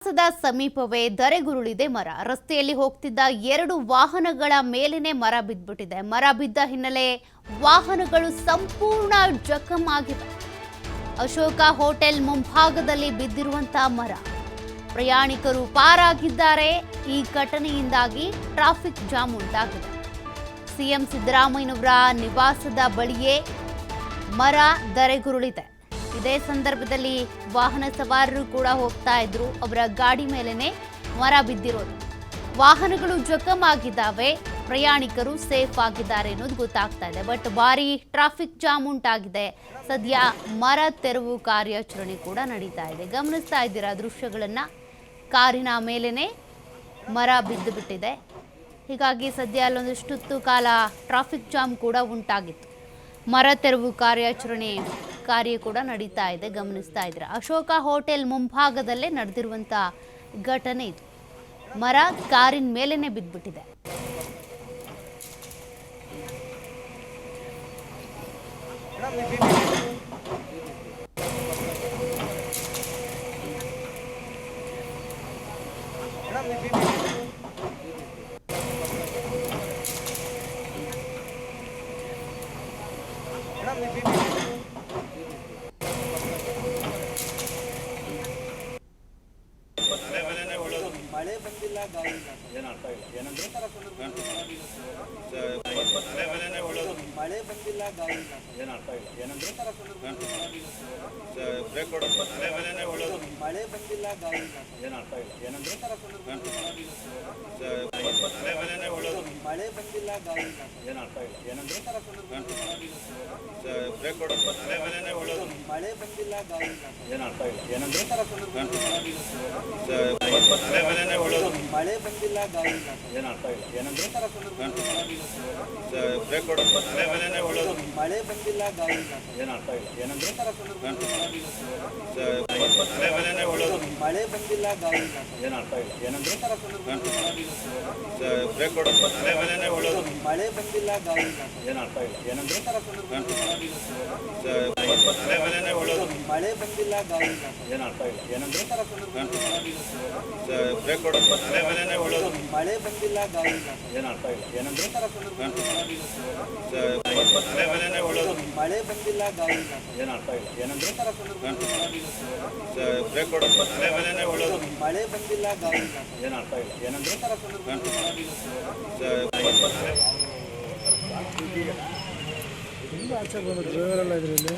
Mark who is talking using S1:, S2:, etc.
S1: ಸದ ಸಮೀಪವೇ ಧರೆಗುರುಳಿದೆ ಮರ. ರಸ್ತೆಯಲ್ಲಿ ಹೋಗ್ತಿದ್ದ 2 ವಾಹನಗಳ ಮೇಲೇನೆ ಮರ ಬಿದ್ದುಬಿಟ್ಟಿದೆ. ಮರ ಬಿದ್ದ ಹಿನ್ನೆಲೆ ವಾಹನಗಳು ಸಂಪೂರ್ಣ ಜಖಮಾಗಿವೆ. ಅಶೋಕ ಹೋಟೆಲ್ ಮುಂಭಾಗದಲ್ಲಿ ಬಿದ್ದಿರುವಂತಹ ಮರ. ಪ್ರಯಾಣಿಕರು ಪಾರಾಗಿದ್ದಾರೆ. ಈ ಘಟನೆಯಿಂದಾಗಿ ಟ್ರಾಫಿಕ್ ಜಾಮ್ ಉಂಟಾಗಿದೆ. ಸಿಎಂ ಸಿದ್ದರಾಮಯ್ಯನವರ ನಿವಾಸದ ಬಳಿಯೇ ಮರ ಧರೆಗುರುಳಿದೆ. ಇದೇ ಸಂದರ್ಭದಲ್ಲಿ ವಾಹನ ಸವಾರರು ಕೂಡ ಹೋಗ್ತಾ ಇದ್ರು. ಅವರ ಗಾಡಿ ಮೇಲೇನೆ ಮರ ಬಿದ್ದಿರೋದು. ವಾಹನಗಳು ಜಖಮಾಗಿದ್ದಾವೆ. ಪ್ರಯಾಣಿಕರು ಸೇಫ್ ಆಗಿದ್ದಾರೆ ಅನ್ನೋದು ಗೊತ್ತಾಗ್ತಾ ಇದೆ. ಬಟ್ ಭಾರಿ ಟ್ರಾಫಿಕ್ ಜಾಮ್ ಉಂಟಾಗಿದೆ. ಸದ್ಯ ಮರ ತೆರವು ಕಾರ್ಯಾಚರಣೆ ಕೂಡ ನಡೀತಾ ಇದೆ. ಗಮನಿಸ್ತಾ ಇದ್ದೀರಾ ದೃಶ್ಯಗಳನ್ನ. ಕಾರಿನ ಮೇಲೇನೆ ಮರ ಬಿದ್ದು ಬಿಟ್ಟಿದೆ. ಹೀಗಾಗಿ ಸದ್ಯ ಅಲ್ಲೊಂದಿಷ್ಟು ಕಾಲ ಟ್ರಾಫಿಕ್ ಜಾಮ್ ಕೂಡ ಉಂಟಾಗಿತ್ತು. ಮರ ತೆರವು ಕಾರ್ಯಾಚರಣೆ ಕಾರ್ಯ ಕೂಡ ನಡೀತಾ ಇದೆ. ಗಮನಿಸ್ತಾ ಇದ್ದೀರಾ. ಅಶೋಕ ಹೋಟೆಲ್ ಮುಂಭಾಗದಲ್ಲೇ ನಡೆದಿರುವಂಥ ಘಟನೆ ಇದು. ಮರ ಕಾರಿನ ಮೇಲೇನೆ ಬಿದ್ದುಬಿಟ್ಟಿದೆ.
S2: ಮಳೆ ಬಂದಿಲ್ಲ, ಗಾಳಿ ಇಲ್ಲ. ಏನು ಅರ್ಥ ಇಲ್ಲ. ಏನಂದ್ರೆ ಮಳೆ ಬಂದಿಲ್ಲ, ಗಾಳಿ ಇಲ್ಲ. ಏನು ಅರ್ಥ ಇಲ್ಲ. ಏನಂದ್ರೆ ಬ್ರೇಕ್ ಹೊಡೆದು ಮಳೆ ಬಂದಿಲ್ಲ, ಗಾಳಿ ಇಲ್ಲ. ಏನು ಅರ್ಥ ಇಲ್ಲ. ಏನಂದ್ರೆ ಮಳೆ ಬಂದಿಲ್ಲ, ಗಾಳಿ ಇಲ್ಲ. ಏನು ಅರ್ಥ ಇಲ್ಲ. ಏನಂದ್ರೆ ಬ್ರೇಕ್ ಹೊಡೆದು ಮಳೆ ಬಂದಿಲ್ಲ, ಗಾಳಿ ಇಲ್ಲ. ಏನು ಅರ್ಥ ಇಲ್ಲ. ಏನಂದ್ರೆ ಮಳೆ ಬಂದಿಲ್ಲ, ಗಾಳಿ ಇಲ್ಲ. ಏನು ಅರ್ಥ ಇಲ್ಲ. ಏನಂದ್ರೆ ಬ್ರೇಕ್ ಹೊಡೆದು ಮಳೆ ಬಂದಿಲ್ಲ, ಗಾಳಿ ಇಲ್ಲ. ಏನು ಅರ್ಥ ಇಲ್ಲ. ಏನಂದ್ರೆ ಮಳೆ ಬಂದಿಲ್ಲ, ಗಾಳಿ ಇಲ್ಲ. ಏನು ಅರ್ಥ ಇಲ್ಲ. ಏನಂದ್ರೆ ಬ್ರೇಕ್ ಹೊಡೆದು ಮಳೆ ಬಂದಿಲ್ಲ, ಗಾಳಿ ಇಲ್ಲ. ಏನು ಅರ್ಥ ಇಲ್ಲ. ಏನಂದ್ರೆ ಮಳೆ ಬಂದಿಲ್ಲ, ಗಾಳಿ ಇಲ್ಲ. ಏನು ಅರ್ಥ ಇಲ್ಲ. ಏನಂದ್ರೆ ಬ್ರೇಕ್ ಹೊಡೆದು ಮಳೆ ಬಂದಿಲ್ಲ, ಗಾಳಿ ಇಲ್ಲ. ಏನು ಅರ್ಥ ಇಲ್ಲ. ಏನಂದ್ರೆ ಮಳೆ ಬಂದಿಲ್ಲ, ಗಾಳಿ ಇಲ್ಲ. ಏನು ಅರ್ಥ ಇಲ್ಲ. ಏನಂದ್ರೆ ಬ್ರೇಕ್ ಹೊಡೆದು ಮಳೆ ಬಂದಿಲ್ಲ, ಗಾಳಿ ಇಲ್ಲ. ಏನು ಅರ್ಥ ಇಲ್ಲ. ಏನಂದ್ರೆ
S3: ತುಂಬ ಆಚೆ ಬಂದು ಡ್ರೈವರೆಲ್ಲ ಇದರಲ್ಲಿ